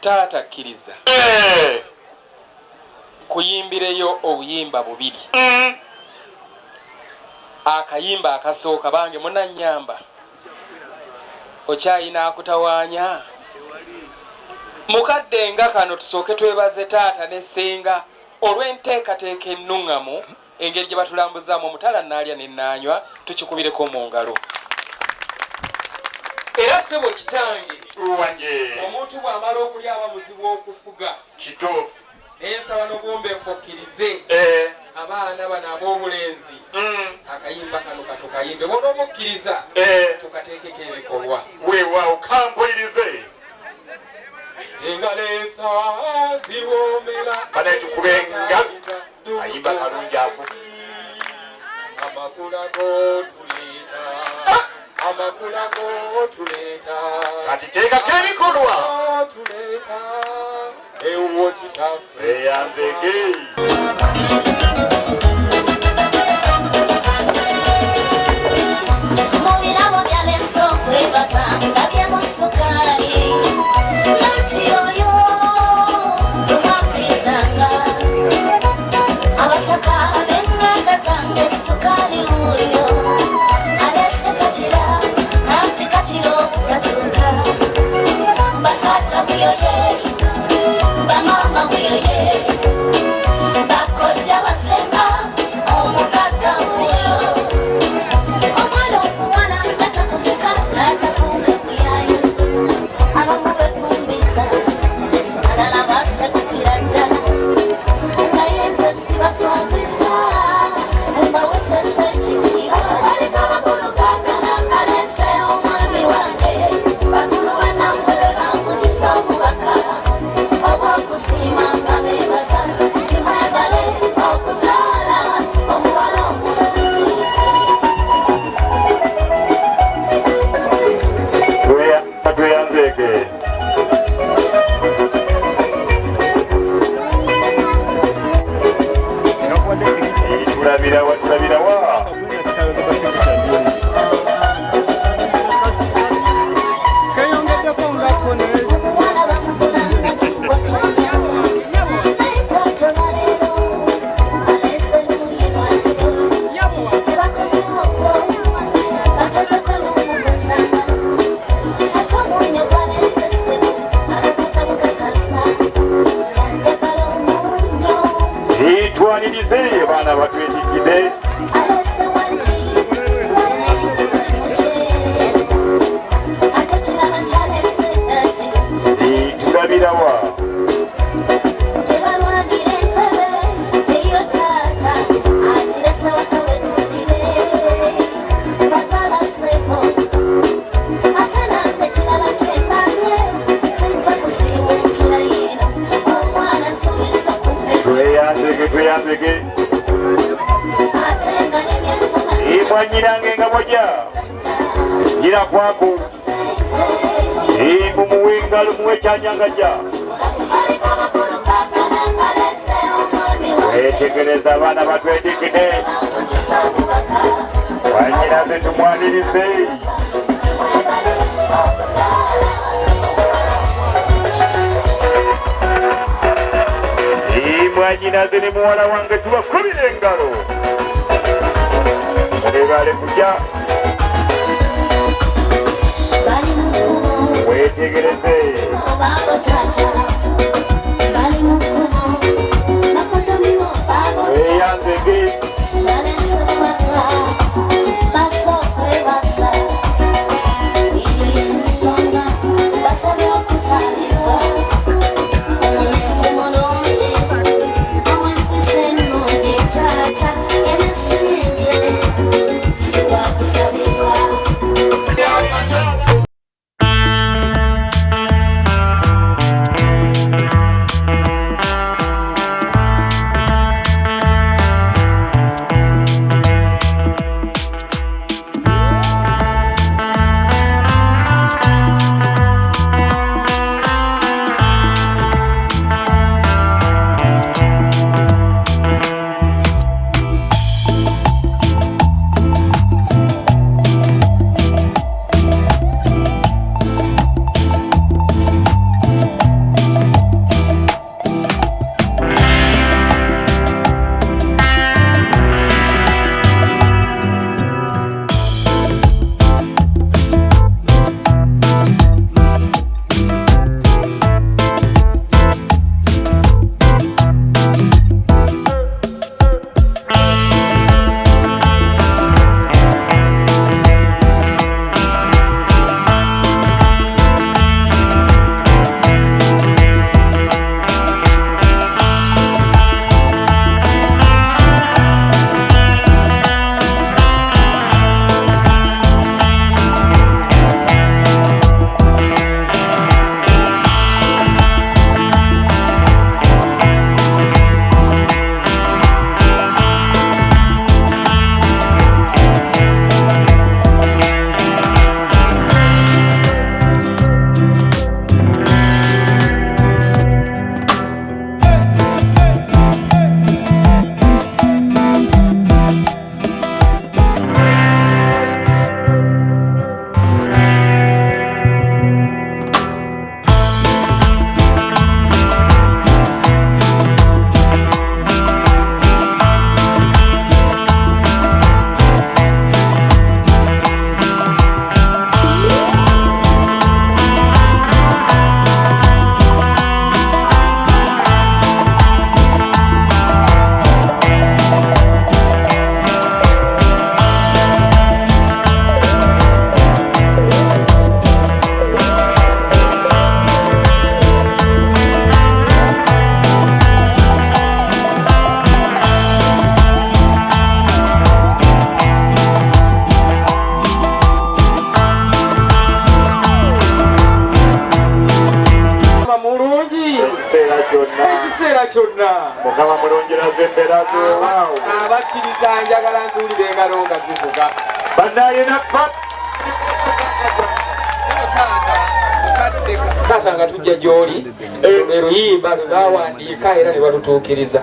taata kkiriza kuyimbireyo obuyimba bubiri. Akayimba akasooka bange munanyamba okyayina akutawaanya mukadde nga kano. Tusooke twebaze taata ne ssenga olw'enteekateeka ennuŋŋamu engeri gye batulambuzaamu omutala naalya ne naanywa tukikubireko mu ngalo. Era ssebo kitange omuntu bw'amala okulya aba muzibu okufuga kituufu ensaba n'obwombeefu okkirize abaana bano ab'obulenzi akayimba kano katukayimbe bw'onooba okkiriza tukateekeko ebikolwa weewaawo kampulirize engalo ensaba ziwoomera banaitukubenga ayimba kalungi ako amakula gotuleeta amakula gotuleeta kati teekako ebikolwa tuleeta ewuwo kitaffe eyanzege mubirabo bya leso kwebaza ndabyemu sukali nanti oyo tumapizanga abataka benganda zange sukali uyo alese kachira nanti kachira obutatuuka batata muyoye bamama muyoye bakojja basenga omugagga muyo omwana omuwala ngatakuzika natafuuka muyayo abamu befumbiza alala basekukira ddala nayenze sibaswazisa mbawesesa ekitiibwa abalika bakulu gagalangaleese omwami wange bakulu banammwe be bamutisa obubaka obwokusiimanga beebaza nti mwebale okuzaala omuwala omulungizi tweyanzege tulabirawa omuwala bamugulanga kiggwa kyonyama naye taata baleero aleese luyirwa nti tebakomaokwo bataddeko n'omugozanga ate omwonyo gwaleese ssebo akakasa bukakasa kyanjagala omwonyo itwanirize baana batwetikide aleese wali mukyere ate kirala kyaleese dadi tulabirawa ebalwanira entebe eyo taata agirese waka wetulire bazaala ssebo ate nange kirala kyendabye sijja kusiiwuukira yino omwana suubiza kumpe tweyanzege ate nga nebyenfuna imwanyirange nga bwojja gira kwako mumuwe engalo muwe ekyanyangajja kasibalika bakulu gagalangaleese omwami wange wetegereza abaana batwetikide bamutisa obubaka wanyiraze tumwanirize nti mwebale okuzaala mwanyinaze ne muwala wange tubakubire engalo ebale kujja bali mu kkubo wetegereze baabo taata bali mu kkubo bakodomibo baabo weyanzege balese bubaka baza okwebasa iyo yensonga basabye okuzaalibwa omulenzi mulungi owempisa ennungi taata ebisente siwakusabibwa ekiseera kyonna mukama mulonjera zemberazo waawo abakkiriza njagala nzuulire engalo nga zivuga bannaye naffa taata nga tujja gy'oli eruyimba lwe bawandiika era ne balutuukiriza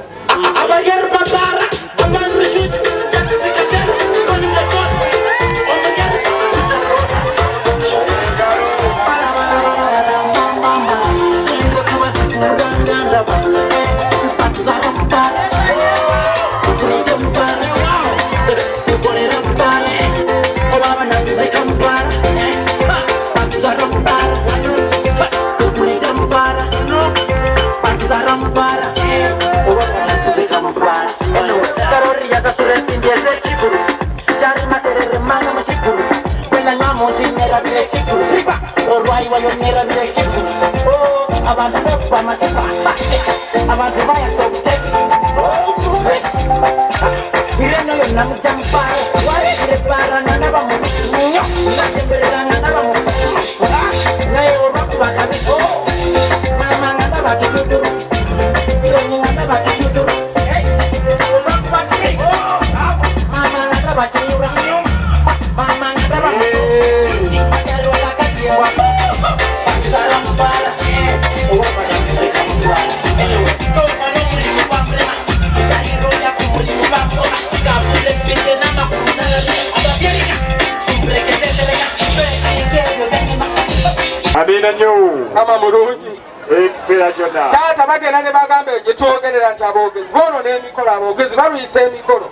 Amina nyo kama mulungi ekiseera kyonna taata bagenda ne bagamba gye twogerera nti aboogezi boono n'emikolo aboogezi balwisa emikolo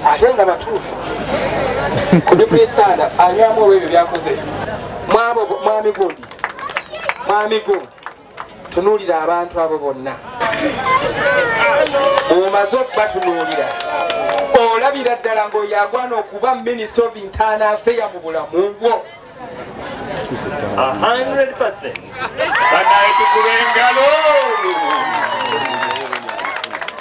ate nga batuufu ku dipulisitaanda anywamu olw'ebyo byakoze mwami gundi tunuulira abantu abo bonna omaze okubatunuulira olabira ddala ng'oyagwana okuba minisita of internal affairs mu bulamu bwo 100% bannaye tukube engalo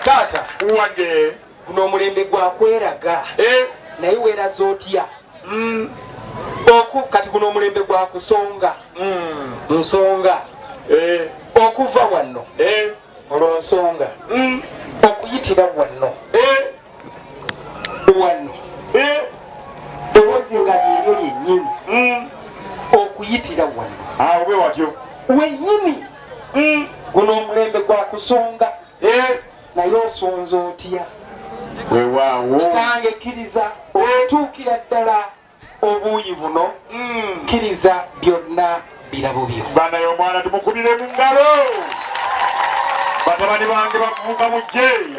taata wange guno omulembe gwakweraga naye weeraza otya kati guno omulembe gwakusonga nsonga okuva wanno olwonsonga okuyitira wanno ddoboozi nga lyeryo lyennyini okuyitira wanno awo bwe watyo wennyini guno omulembe gwakusonga naye osonza otya weewaawo kitange kkiriza okutuukira ddala obuuyi buno kkiriza byonna birabo byo bannaye omwana tumukubire mu ngalo batabani bange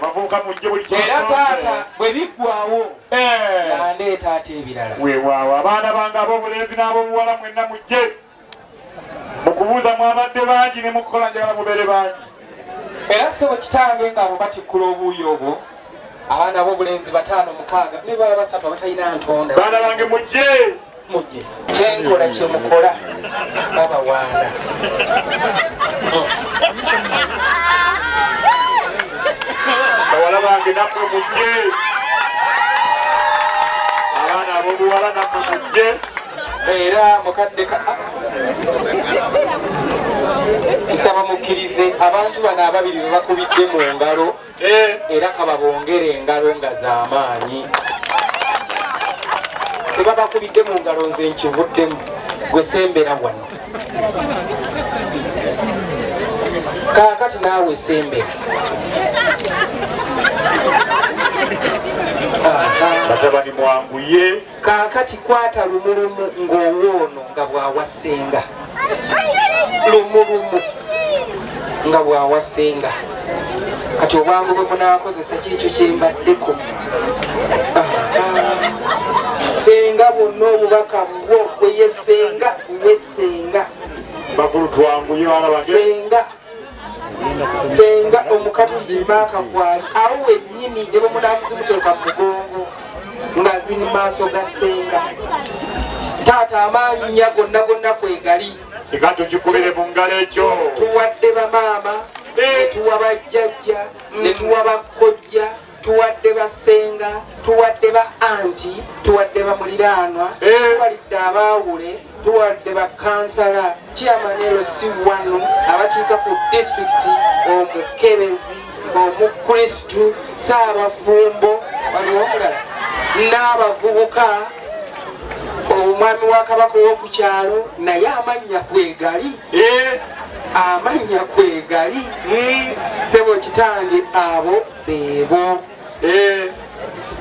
bavubuka mujje buli era taata bwe biggwawo nandeeta ate ebirala weewaawo abaana bange ab'obulenzi n'ab'obuwala mwenna mujje mukubuuza mwabadde bangi ne mukukola njagala mubeere bangi era sebo kitange ng'abo batikkula obuuyi obwo abaana b'obulenzi 5-6 ne baba 3 batalina ntonda baana bange mujje kyenkola kyemukola babawaana bawala bange nammwe mujje abaana ab'obuwala nammwe mujje era mukadde nsaba mukkirize abantu bano ababiri be bakubidde mu ngalo era kababongere engalo nga z'amaanyi tebabakubidde mu ngalo nze nkivuddemu gwe sembera wano kaakati naawe sembera batabani mwanguye kaakati kwata lumulumu ng'owoono nga bwawasenga lumulumu nga bwawasenga kati obwangu bwe munaakozesa kirikyo kyembaddeko senga bwonna obubaka bwo bweyesenga wesenga bakulu twanguye baana bange senga omukatuliki maaka gwali awo wennyini ne bwemunaamuzimuteeka mu mugongo nga ziri maaso ga senga taata amaanyinya gonna gonna kwegali kikato kikubire mu ngalo ekyo tuwadde bamaama ne tuwa bajjajja ne tuwa bakkojja tuwadde basenga, tuwadde ba anti, tuwadde bamuliraanwa, tuwalidde abaawule, tuwadde bakansala, chairman LC1 abakiika ku disitulikiti, omukebezi, omukristu, saabafumbo, waliwo omulala, n'abavubuka, omwami wa kabaka ow'okukyalo, naye amannya kwegali, amannya kwegali, sebo kitange abo beebo.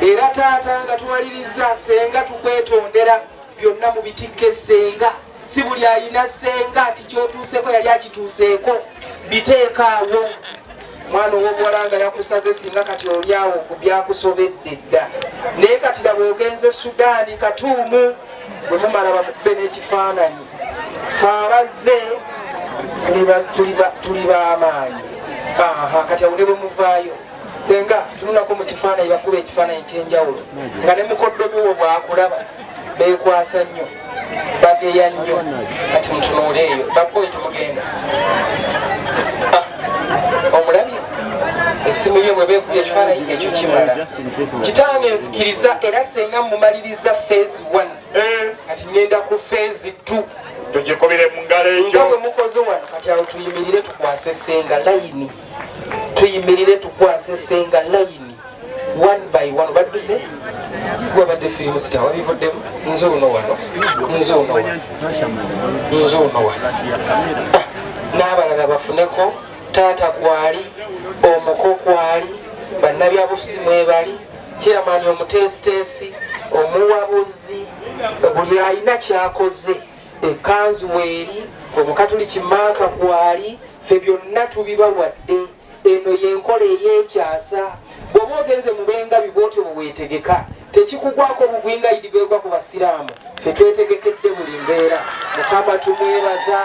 Era taata nga tuwaliriza senga tukwetondera byonna mu bitikke senga, si buli ayina senga ati kyotuuseko yali akituuseeko, biteekaawo. Mwana ow'obuwala nga yakusaze singa kati olyawo ku byakusobedde dda, naye kati laba ogenze Sudaani Katuumu, bwe mumala bamukube n'ekifaananyi, fe abazze tuli b'amaanyi. Kati awo ne bwe muvaayo senga tunulako mu kifaananyi, bakuba ekifaananyi ekyenjawulo nga ne mukoddomi wo bwakulaba beekwasa nnyo, bageya nnyo. Kati mutunuule eyo baboyi tumugenda omulabye essimu ye bwe beekubya ekifaananyi ekyo kimala. Kitange nzikiriza era senga mumaliriza phase 1 kati ngenda ku phase 2 tugikubire mu ngalo ekyo nga bwe mukoze wano. Kati awo tuyimirire tukwase senga layini, tuyimirire tukwase senga layini one by one. Badduse gwabadde firimu sita wabivuddemu, nzuuno wano, nzuuno wano, nzuuno wano, n'abalala bafuneko. Taata kwali, omuko kwali, bannabyabufuzi mwebali, chairman omuteesiteesi, omuwabuzi, buli alina kyakoze, ekanzu weeri, omukatuliki maaka kwali, ffe byonna tubibawadde. Eno y'enkola ey'ekyasa. Bw'oba ogenze mu bengabi bw'otyo bwe weetegeka, tekikugwako bugwinga idi bwegwa ku basiraamu. Ffe twetegekedde buli mbeera. Mukama tumwebaza.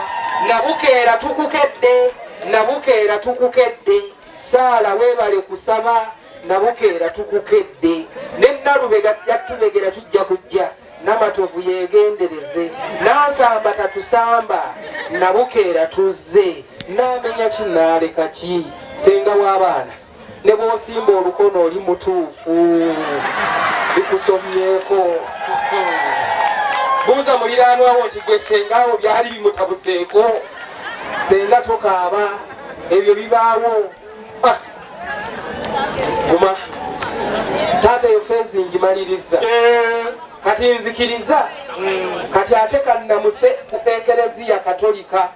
Nabukeera tukukedde, nabukeera tukukedde. Saala weebale kusaba, nabukeera tukukedde. Ne Nalubega yatubegera tujja kujja, Namatovu yeegendereze, Nansamba tatusamba, nabukeera tuzze, n'amenya kinaaleka ki. Senga w'abaana ne bw'osimba olukono oli mutuufu, bikusomyeko. Buuza muliraanwawo nti gwe sengawo byali bimutabuseeko. Senga tokaaba, ebyo bibaawo. Guma taata eyo fensi ngimaliriza, kati nzikiriza, kati ate kannamuse ku Ekereziya Katolika.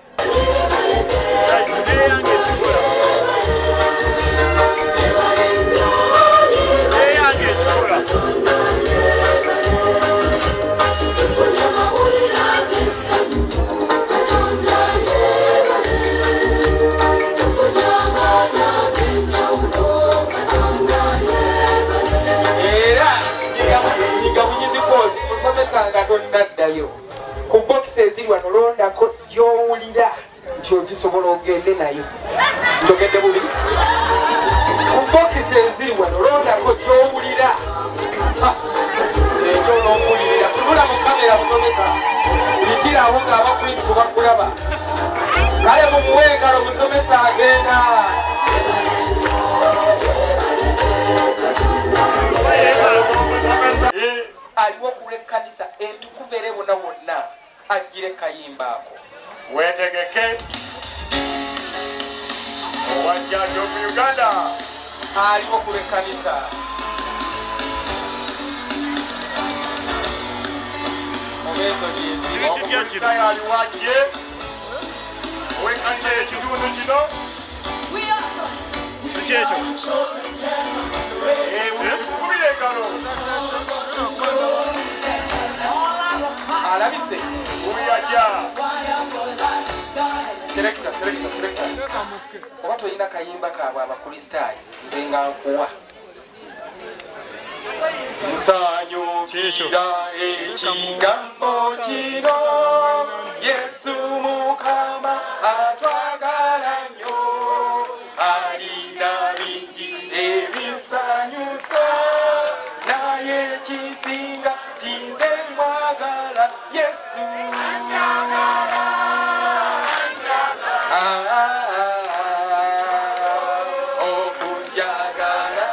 Musomesanga tonnaddayo ku bokisi eziri wano, londako gy'owulira nti ogisobola ogende nayo. Njogedde bubi? Ku bokisi eziri wano, londako gy'owulira ekyo n'ompulirira. Tunula mu kamera musomesa, yitirawo ng'abakristu bakulaba. Kale mumuwe engalo musomesa agenda. Aliwo kule kanisa entukuvu era bonna bonna agire kayimba ako. Weetegeke owajjajja mu Uganda aliwo kule kanisa. Omezo lyezi omukulisitayo aliwajje owekanisa ekitundu kino ekyekyo kubira engalo alabise uyaja selekta oba tolina kayimba kaabwe abakristaayo nze nga nkuwa. Nsanyukira ekigambo kino, Yesu Mukama atwagala nnyo, alina bingi ebinsanyusa, naye ekisinga nze mwagala Yesu. Okunjagala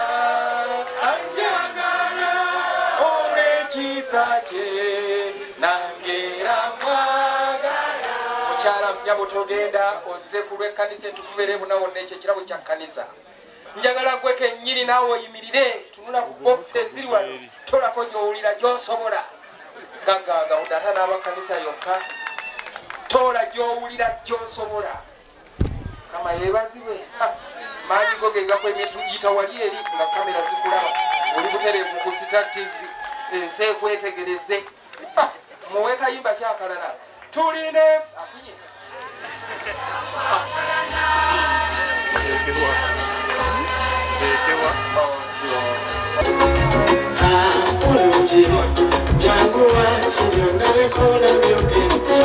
wonna bwetogenda ozze ku lw'ekkanisa entukuvu buna wonna ekyo ekirabo kya kkanisa. Njagala gwe kennyini naawe oyimirire tunula ku bokisi eziri wano tolako gy'owulira gy'osobola. Gaggaaga budde ate n'abakkanisa yokka tola gy'owulira gy'osobola. Kama yeebazibwe maanyi go ge gakwemyeta wali eri nga kamera zikulaba oli butereevu ku Star TV ensi ekwetegereze. Muwe kayimba kyakalala tuline afunye Mulungi jangu wakiri nabikola byogende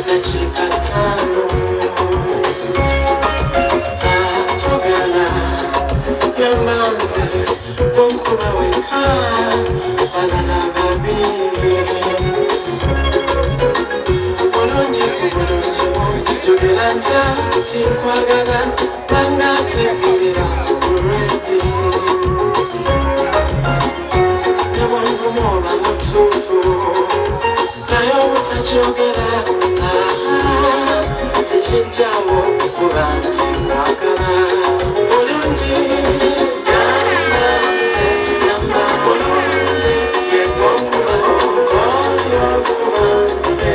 nakikatano atogana yamanze onkuba weka balala babiri mulungi jogera nta tinkwagala bangategerera already Moba mutufu nayo utachogera techinjawo kubanti kwagala mulungi yamanze yamba mulungi yegokuba koyo kubanze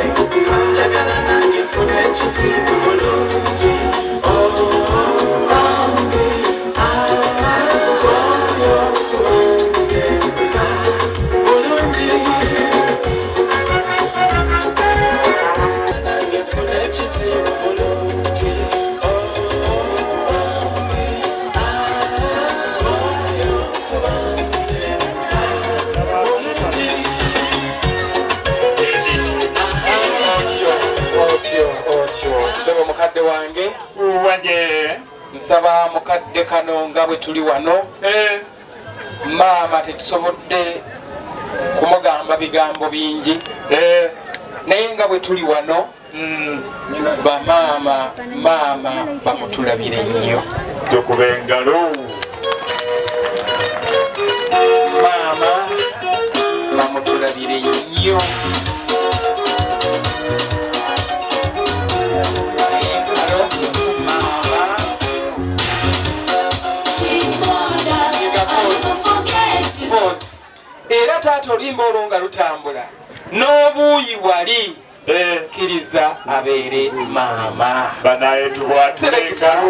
njagala nange funa ekiti mulungi koyo kubanze Sebo mukadde wange wanje nsaba mukadde kano nga bwe tuli wano maama tetusobodde kumugamba bigambo bingi naye nga bwe tuli wano bamaama maama bamutulabire nnyo tukuba engalo maama bamutulabire nnyo era taata olimba olwo nga lutambula n'obuuyi wali kkiriza abeere maama banaye tubwatereka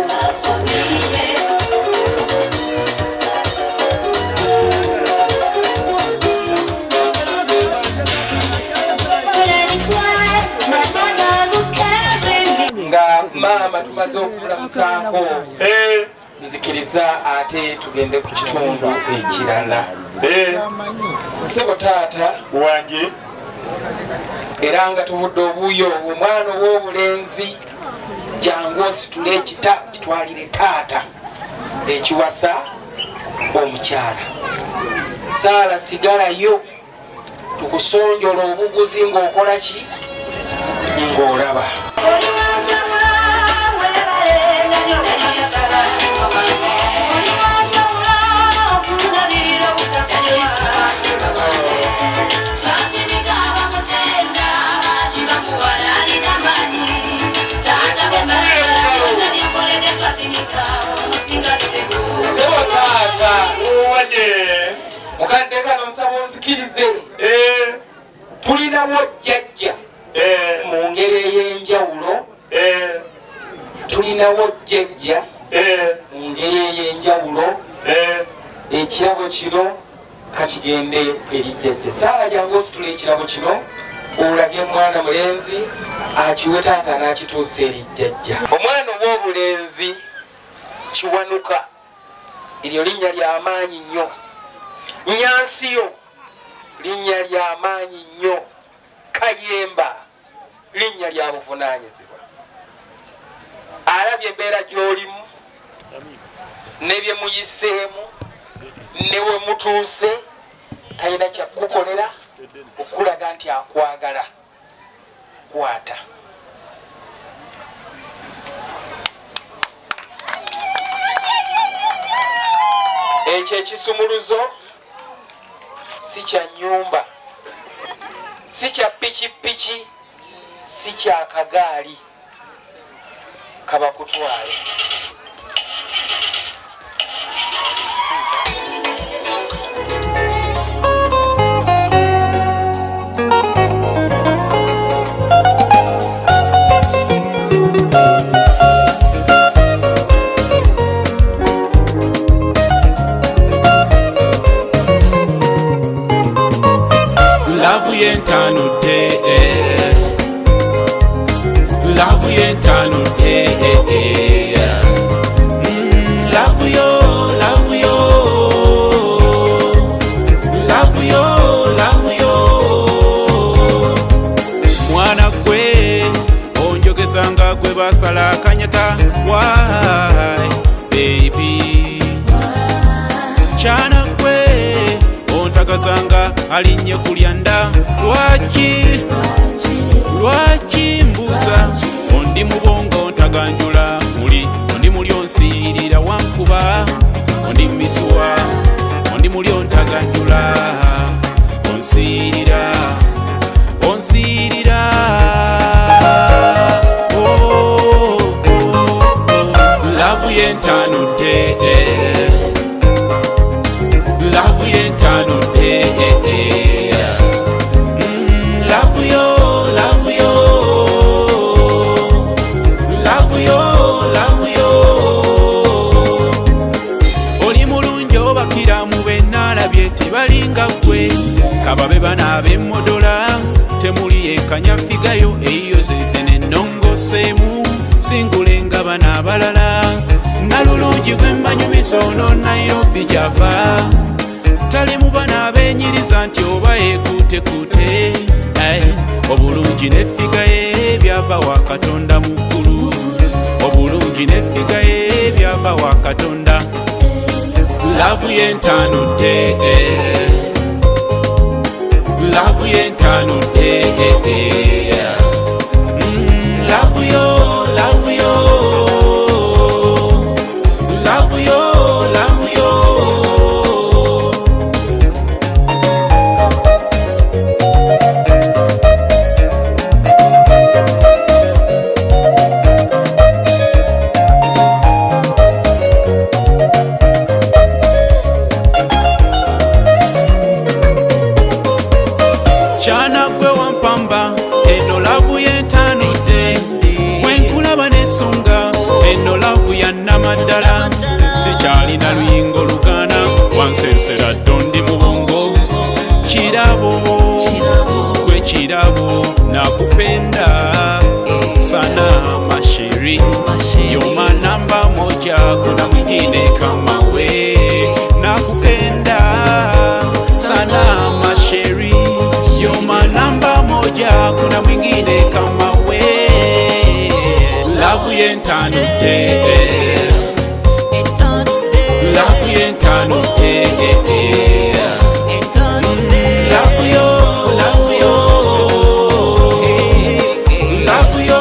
nga maama tumaze okumulamusaako nzikiriza ate tugende ku kitundu ekirala sebo taata wange era nga tuvudde obuuyo omwana ow'obulenzi jangu ositule ekita kitwalire taata ekiwasa omukyala saala sigalayo tukusonjola obuguzi ng'okola ki ng'olaba mukadde kano nsaba onzikirize tulinawo jjajja mu ngeri ey'enjawulo tulinawo jjajja mu ngeri ey'enjawulo ekirabo kino kakigende eri jjajja saala jangu ositula ekirabo kino olage mwana mulenzi akiwe taata n'akituusa eri jjajja omwana ow'obulenzi Kiwanuka eryo linnya ly'amaanyi nnyo Nyansiyo linnya ly'amaanyi nnyo Kayemba linnya lya buvunaanyizibwa alabye embeera gy'olimu ne bye muyiseemu ne we mutuuse talina kyakukolera okulaga nti akwagala kwata ekyo ekisumuluzo si kya nnyumba si kya pikipiki si kya kagaali kabakutwale. Love yentanudde, love yentanudde, love yo, love yo, love yo, love yo. Mwana gwe onjogezanga gwe basala akanyata, why baby? Chana gwe ontagazanga alinnye kulyanda, lwaki mbuuza ondi mubongo ntaganjula muli ondi muli onsiirira wankuba ondi misuwa ondi muli ontaganjula onsiirira lavu yentanudde, lavu yentanudde, love yo, love yo, love yo, love yo. Oli mulungi obakira mu bennalabye tebalinga gwe, kababe bana ab'emmodola temuli yenkanya figayo eyiyo zezene ennongoseemu singulenga bana abalala nalulungi gwe mmanyumiza ono Nairobi gy'ava tali mu bana abenyiriza nti oba yeekuutekuute obulungi n'effiga ye byava wa Katonda muggulu, obulungi n'effiga ye byava wa Katonda. Lavu yentanudde, lavu yentanudde, lavu yo, lavu yo, lavu yo, lavu yo. Chana gwe wampamba eno lavu yentanudde, wenkulaba nesunga eno lavu ya namaddala, sikyalina luyingo lugana wansensera ddondi mubongo, kirabo gwe kirabo nakupenda sana masheri, yoma namba moja kuna mwingine kama we, nakupenda sana masheri, yoma namba moja kuna mwingine kama we. Lavu yentanudde, lavu yentanudde, lavu yo, lavu yo, lavu yo,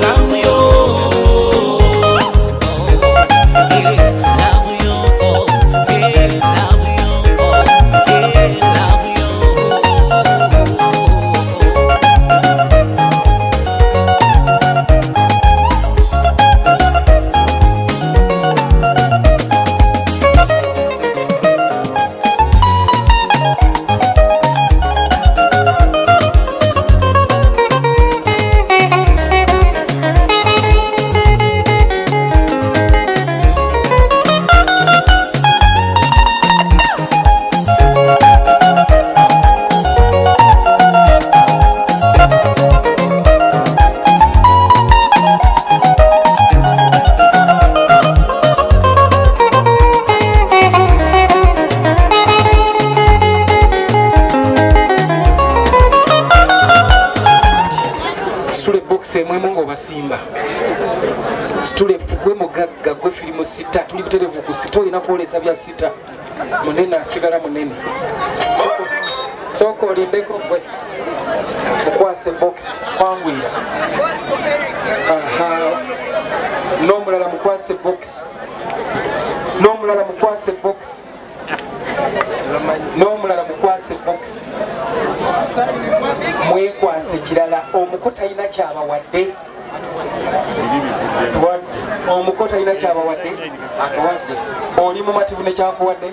lavu yo. Mwemongo basimba situle gwe mugagga gwe filimu sita tuli buterevu ku sita olina kwolesa bya sita munene asigala munene soko olindeko gwe mukwase box kwangwira n'omulala mukwase box n'omulala mukwase box n'omulala mukwase box mwekwase kirala omuko talina kyabawadde omuko talina kyabawadde atuwadde oli mumativu nekyakuwadde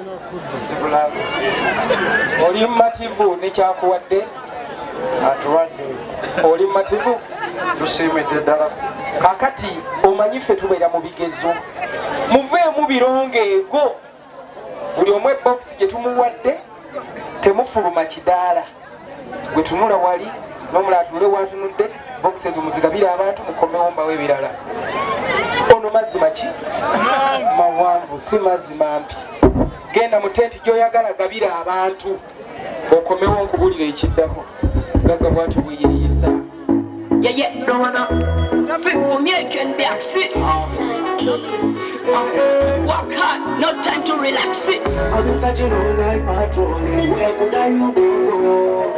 oli mumativu nekyakuwadde atuwadde oli mumativu tusiimidde ddala kakati omanyi ffe tubeera mu bigezo muveemu birongeego buli omu ebokisi gye tumuwadde temufuluma kidaala gwe tunula wali n'omulala tunule watunudde bokisi ezo muzigabire abantu mukomewo mbawo ebirala ono mazzi maki mawanvu si mazzi mampi genda mu tenti gy'oyagala gabira abantu okomewo nkubulira ekiddako gaga bwatyo bwe yeeyisa Yeah, yeah, no one up. Fit for me, I can be active. Work hard, no time to relax it. I've been searching all night, patrolling. Where could I go?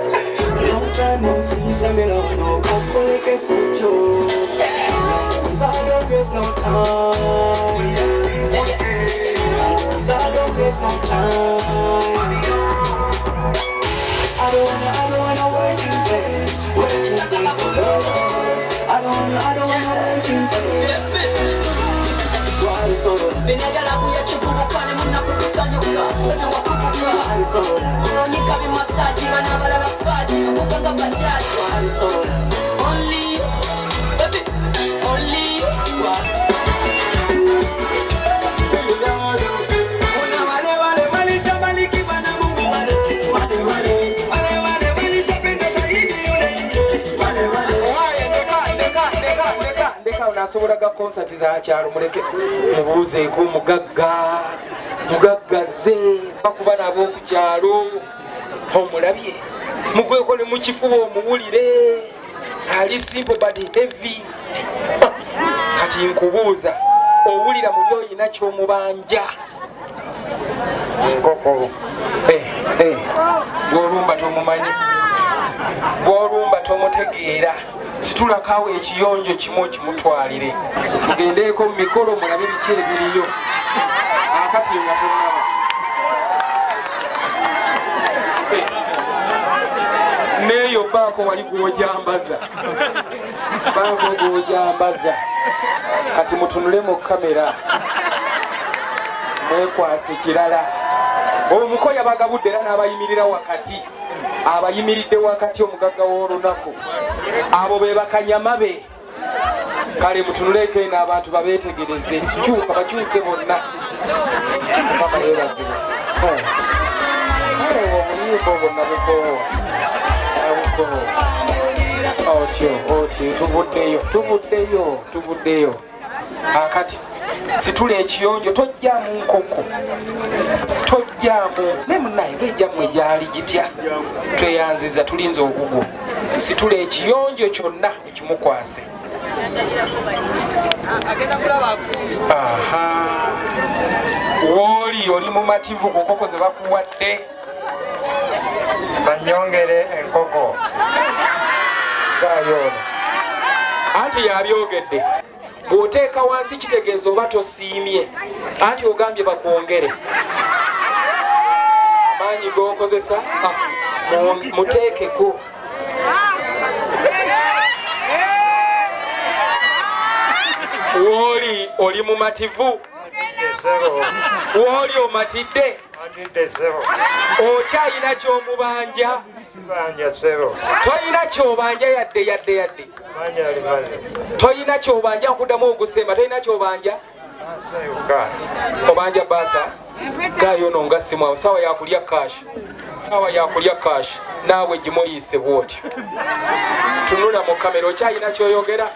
Long time no see, some love no come for like a photo. Cause I don't waste no time. Cause I don't waste no time. I don't wanna wait in vain. Wait in vain for love. I don't wanna wait in vain. Why so? Binagala kuya chukuru kane muna kukusanyuka. Wena wakukuka. Why so? Unonika bimasaji, wana wala bafaji. Wakukanga bajaji. Why so? Only you, baby, only you. nasobolaga konsati za kyalo muleke mubuuzeeko mugaggaze bakuba nabo ku kyalo omulabye mugweko ne mukifuba omuwulire ali simple but heavy kati nkubuuza owulira muli oyina kyomubanja nkoko gwolumba tomumanyi gwolumba tomutegeera situlakawo ekiyonjo kimu kimutwalire mugendeeko mu mikolo mulabe biki ebiriyo akati nga tonaba neeyo baako wali gwojambaza kati mutunule mu kamera mwekwase kirala omuko yabagabudde era n'abayimirira wakati abayimiridde wakati omugagga w'olunaku abo be bakanyama be kale mutunuleko eno abantu babeetegereze kyuka bakyuse bonna bamayebazibwa obuyimba bonna bukowa otyo tuvuddeyo akati situla ekiyonjo tojjaamu nkoko tojjaamu ne munaye bejjamu egyali gitya tweyanziza tulinza ogugwo situla ekiyonjo kyonna ekimukwase wooli oli mumativu ku nkoko ze bakuwadde banyongere enkoko gayoono anti yabyogedde bw'oteeka wansi kitegeeza oba tosiimye anti ogambye bakwongere amaanyi g'okozesa muteekeko wooli oli mumativu wooli omatidde okyayina kyomubanja toyina kyobanja yadde toyina kyobanja nkuddamu ogusemba toyina kyobanja obanja baasa gayono nga simwawo sawa yakulya kashi naawe gimuliise bwotyo tunula mu kamera okyayina kyoyogera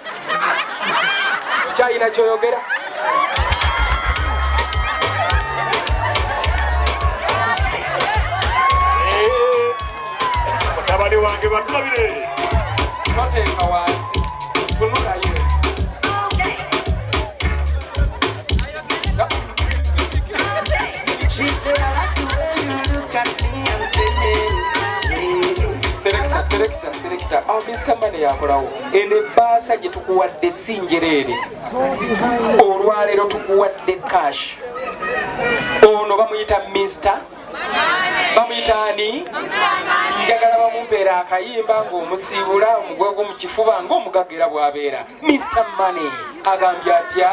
mutabani wange batulabire toteeka wansi tunulayo She said, I like the way you look at me, I'm spinning. Selector. Mr. Mane yakolawo ene baasa gye tukuwadde si njereere olwaleero tukuwadde cash ono bamuyita Mr. bamuyitaani njagala bamumpeera akayimba ng'omusiibula omugwego mu kifuba ng'omugagera bw'abeera. Mr. Money agambye atya?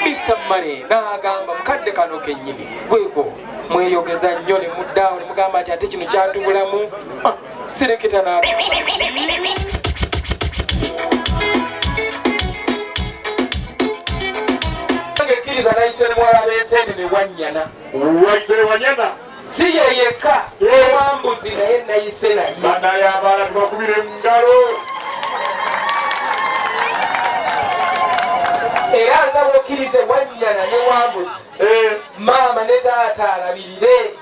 Mr. Money n'agamba mukadde kano kennyini gweko mweyogeza nnyo ne muddaawo ne mugamba nti ate kino kyatubulamu sireketa na ekkiriza nayise ne mwala b'ensente ne Wanyana. Wayise ne Wanyana si ye yekka Wambuzi naye nayise naye banaye abaala tubakubire mu ngalo era nsaba okkirize Wanyana ne Wambuzi maama ne taata alabirire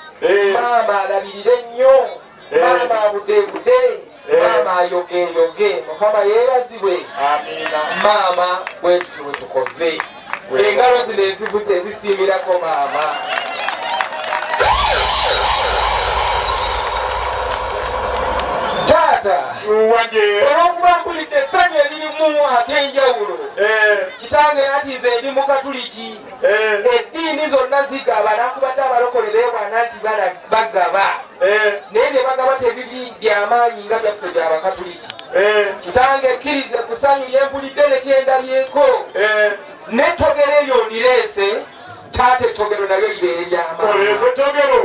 maama alabirire nnyo maama abudebude maama ayogeyoge Mukama yeebazibwe maama bwetutyo bwe tukoze engalo zino ezivuze ezisiimirako maama. Taata olw'okuba mpulidde essanyu eririmu ak'enjawulo kitange yatize eri mu Katuliki eddiini zonna zigaba nakubadde abalokole beewana nti bagaba naye bye bagaba tebiri byamaanyi nga byaffe by'Abakatuliki. Kitange ekkirize ku ssanyu lye mpulidde ne kyendabyeko n'ettogero eryo ndireese taata ettogero nalyo libeere ly'amaanyi. Ettogero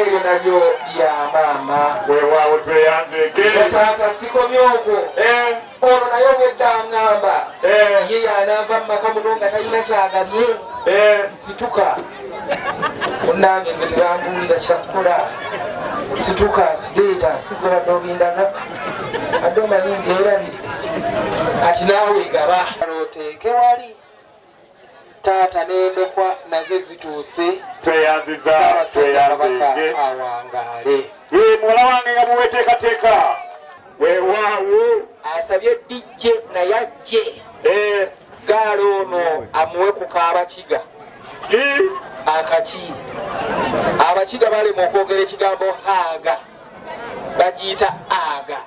eryo nalyo lya maama. weewaawo tweyanzeeke taata sikomye okwo ono naye obwedda aŋŋamba ye yanaava mu maka muno nga talina kyagabye situka munnange nze tebanguulira kyakkola situka sireeta sigobadde ogendaga adde omanyi ngeerabidde kati naawe gaba oteeke wali taata n'endokwa nazo zituuse tweyanziza kabaka awangaale muwala wange nga muweteekateeka weewaawo asabye DJ naye ajje gaalo ono amuwe ku kaabakiga akaki abakiga balema okwogera ekigambo haaga bagiyita aga